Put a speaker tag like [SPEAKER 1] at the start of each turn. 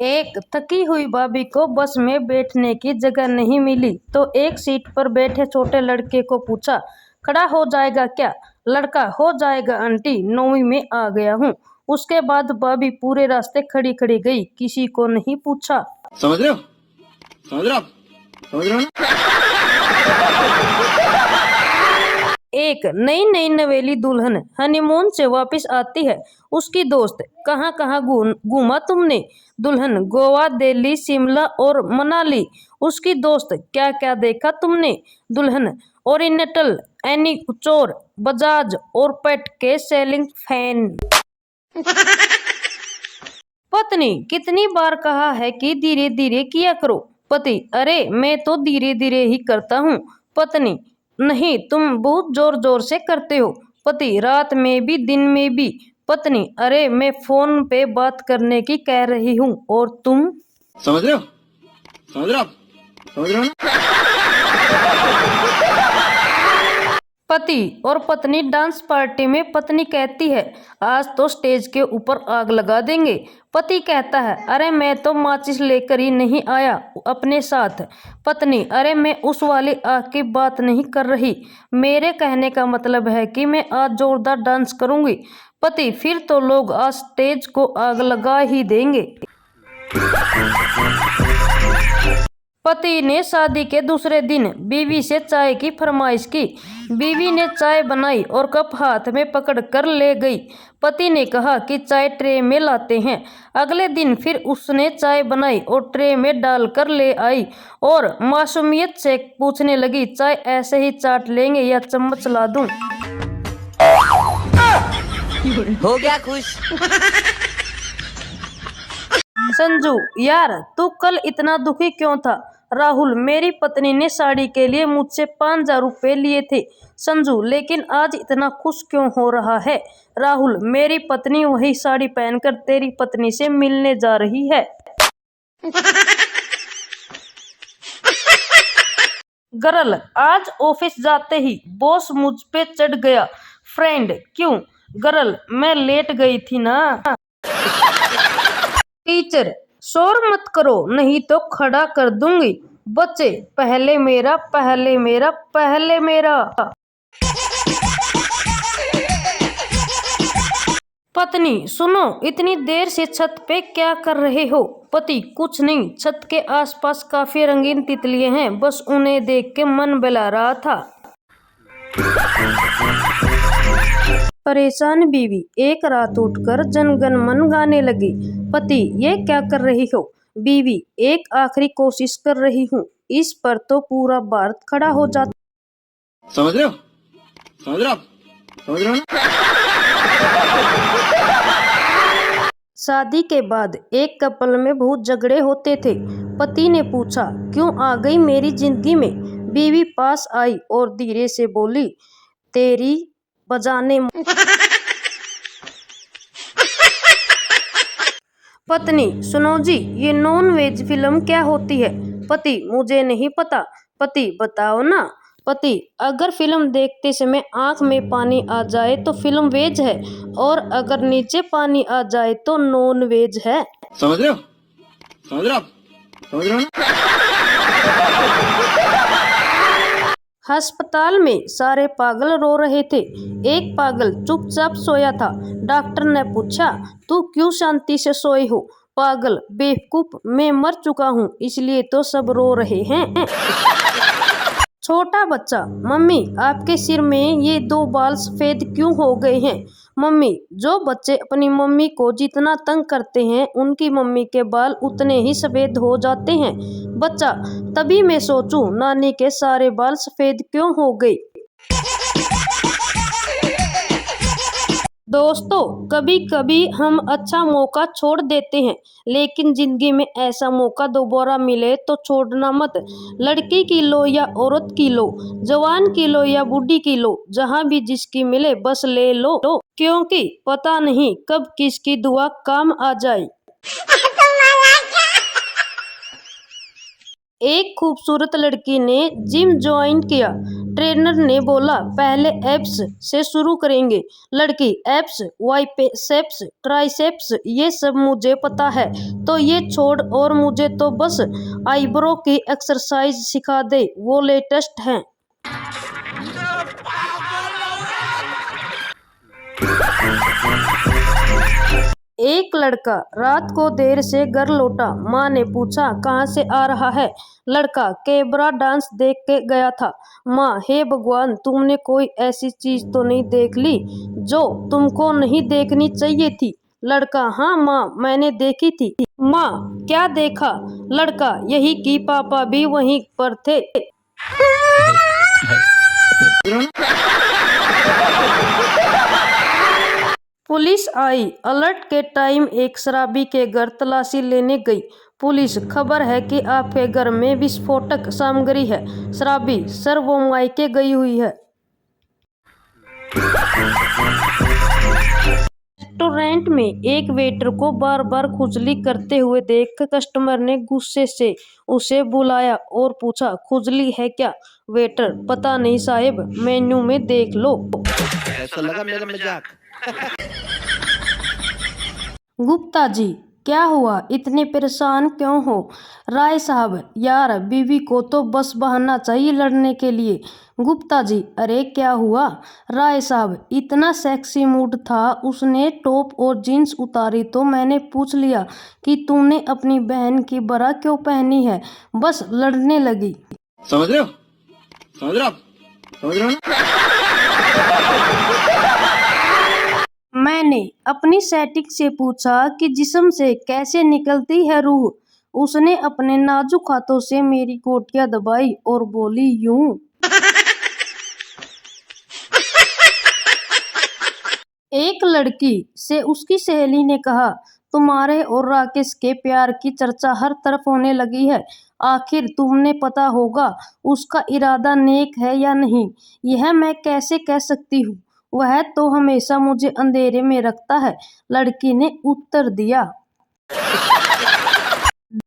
[SPEAKER 1] एक थकी हुई भाभी को बस में बैठने की जगह नहीं मिली तो एक सीट पर बैठे छोटे लड़के को पूछा, खड़ा हो जाएगा क्या? लड़का, हो जाएगा आंटी, 9वीं में आ गया हूँ। उसके बाद भाभी पूरे रास्ते खड़ी खड़ी गई, किसी को नहीं पूछा।
[SPEAKER 2] समझ रहे हो? समझ रहे हो? समझ रहे हो ना?
[SPEAKER 1] एक नई नई नवेली दुल्हन हनीमून से वापस आती है। उसकी दोस्त, कहाँ कहाँ घूमा तुमने? दुल्हन, गोवा, दिल्ली, शिमला और मनाली। उसकी दोस्त, क्या क्या देखा तुमने? दुल्हन, ओरिएंटल, एनीचोर, बजाज और पेट के सेलिंग फैन। पत्नी, कितनी बार कहा है कि धीरे धीरे किया करो? पति, अरे मैं तो धीरे धीरे ही करता हूँ। पत्नी, नहीं, तुम बहुत जोर जोर से करते हो। पति, रात में भी दिन में भी। पत्नी, अरे मैं फोन पे बात करने की कह रही हूँ और तुम।
[SPEAKER 2] समझ रहे हो? समझ रहे हो? समझ रहे हो ना?
[SPEAKER 1] पति और पत्नी डांस पार्टी में। पत्नी कहती है, आज तो स्टेज के ऊपर आग लगा देंगे। पति कहता है, अरे मैं तो माचिस लेकर ही नहीं आया अपने साथ। पत्नी, अरे मैं उस वाली आग की बात नहीं कर रही, मेरे कहने का मतलब है कि मैं आज जोरदार डांस करूंगी। पति, फिर तो लोग आज स्टेज को आग लगा ही देंगे। पति ने शादी के दूसरे दिन बीवी से चाय की फरमाइश की। बीवी ने चाय बनाई और कप हाथ में पकड़ कर ले गई। पति ने कहा कि चाय ट्रे में लाते हैं। अगले दिन फिर उसने चाय बनाई और ट्रे में डालकर ले आई और मासूमियत से पूछने लगी, चाय ऐसे ही चाट लेंगे या चम्मच ला दूं?
[SPEAKER 3] हो गया खुश।
[SPEAKER 1] संजू, यार तू कल इतना दुखी क्यों था? राहुल, मेरी पत्नी ने साड़ी के लिए मुझसे 5,000 रुपये लिए थे। संजू, लेकिन आज इतना खुश क्यों हो रहा है? राहुल, मेरी पत्नी वही साड़ी पहनकर तेरी पत्नी से मिलने जा रही है। गर्ल, आज ऑफिस जाते ही बॉस मुझ पे चढ़ गया। फ्रेंड, क्यों? गर्ल, मैं लेट गई थी ना। टीचर, शोर मत करो नहीं तो खड़ा कर दूंगी। बच्चे, पहले मेरा, पहले मेरा, पहले मेरा। पत्नी, सुनो, इतनी देर से छत पे क्या कर रहे हो? पति, कुछ नहीं, छत के आसपास काफी रंगीन तितलियां हैं, बस उन्हें देख के मन बहला रहा था। परेशान बीवी एक रात उठकर जनगण मन गाने लगी। पति, ये क्या कर रही हो? बीवी, एक आखिरी कोशिश कर रही हूँ, इस पर तो पूरा भारत खड़ा हो जाता।
[SPEAKER 2] समझ रहे हो? समझ रहे हो? समझ रहे हो ना?
[SPEAKER 1] शादी के बाद एक कपल में बहुत झगड़े होते थे। पति ने पूछा, क्यों आ गई मेरी जिंदगी में? बीवी पास आई और धीरे से बोली, तेरी बजाने। पत्नी, सुनो जी, ये नॉन वेज फिल्म क्या होती है? पति, मुझे नहीं पता। पति, बताओ ना। पति, अगर फिल्म देखते समय आंख में पानी आ जाए तो फिल्म वेज है, और अगर नीचे पानी आ जाए तो नॉन वेज है।
[SPEAKER 2] समझ रहे हो? समझ रहे हो? समझ रहे हो ना?
[SPEAKER 1] अस्पताल में सारे पागल रो रहे थे। एक पागल चुपचाप सोया था। डॉक्टर ने पूछा, तू क्यों शांति से सोए हो? पागल, बेवकूफ, मैं मर चुका हूँ इसलिए तो सब रो रहे हैं। छोटा बच्चा, मम्मी आपके सिर में ये 2 बाल सफेद क्यों हो गए हैं? मम्मी, जो बच्चे अपनी मम्मी को जितना तंग करते हैं उनकी मम्मी के बाल उतने ही सफेद हो जाते हैं। बच्चा, तभी मैं सोचूं नानी के सारे बाल सफेद क्यों हो गए। दोस्तों, कभी कभी हम अच्छा मौका छोड़ देते हैं, लेकिन जिंदगी में ऐसा मौका दोबारा मिले तो छोड़ना मत। लड़की की लो या औरत की लो, जवान की लो या बूढ़ी की लो, जहां भी जिसकी मिले बस ले लो, क्योंकि पता नहीं कब किसकी दुआ काम आ जाए। एक खूबसूरत लड़की ने जिम ज्वाइन किया। ट्रेनर ने बोला पहले एब्स से शुरू करेंगे। लड़की एब्स, बाइसेप्स, ट्राइसेप्स ये सब मुझे पता है, तो ये छोड़ और मुझे तो बस आईब्रो की एक्सरसाइज सिखा दे, वो लेटेस्ट है। एक लड़का रात को देर से घर लौटा। माँ ने पूछा कहाँ से आ रहा है। लड़का कैबरा डांस देख के गया था। माँ, हे भगवान, तुमने कोई ऐसी चीज तो नहीं देख ली जो तुमको नहीं देखनी चाहिए थी। लड़का, हाँ माँ, मैंने देखी थी। माँ, क्या देखा? लड़का, यही कि पापा भी वहीं पर थे। पुलिस आई। अलर्ट के टाइम एक शराबी के घर तलाशी लेने गई। पुलिस, खबर है कि आपके घर में विस्फोटक सामग्री है। शराबी, सर वो मायके गई हुई है। रेस्टोरेंट में एक वेटर को बार बार खुजली करते हुए देख कस्टमर ने गुस्से से उसे बुलाया और पूछा, खुजली है क्या? वेटर, पता नहीं साहब, मेन्यू में देख लो।
[SPEAKER 2] कैसा लगा मेरा मजाक?
[SPEAKER 1] गुप्ता जी, क्या हुआ? इतने परेशान क्यों हो? राय साहब, यार बीवी को तो बस बहाना चाहिए लड़ने के लिए। गुप्ता जी, अरे क्या हुआ? राय साहब, इतना सेक्सी मूड था, उसने टॉप और जीन्स उतारी तो मैंने पूछ लिया कि तूने अपनी बहन की बरा क्यों पहनी है, बस लड़ने लगी।
[SPEAKER 2] समझ रहे हो? समझ रहे हो? समझ रहे हो ना?
[SPEAKER 1] मैंने अपनी सेटिंग से पूछा कि जिस्म से कैसे निकलती है रूह। उसने अपने नाजुक हाथों से मेरी गोटियां दबाई और बोली, यूं। एक लड़की से उसकी सहेली ने कहा, तुम्हारे और राकेश के प्यार की चर्चा हर तरफ होने लगी है, आखिर तुमने पता होगा उसका इरादा नेक है या नहीं। यह मैं कैसे कह सकती हूँ, वह तो हमेशा मुझे अंधेरे में रखता है। लड़की ने उत्तर दिया।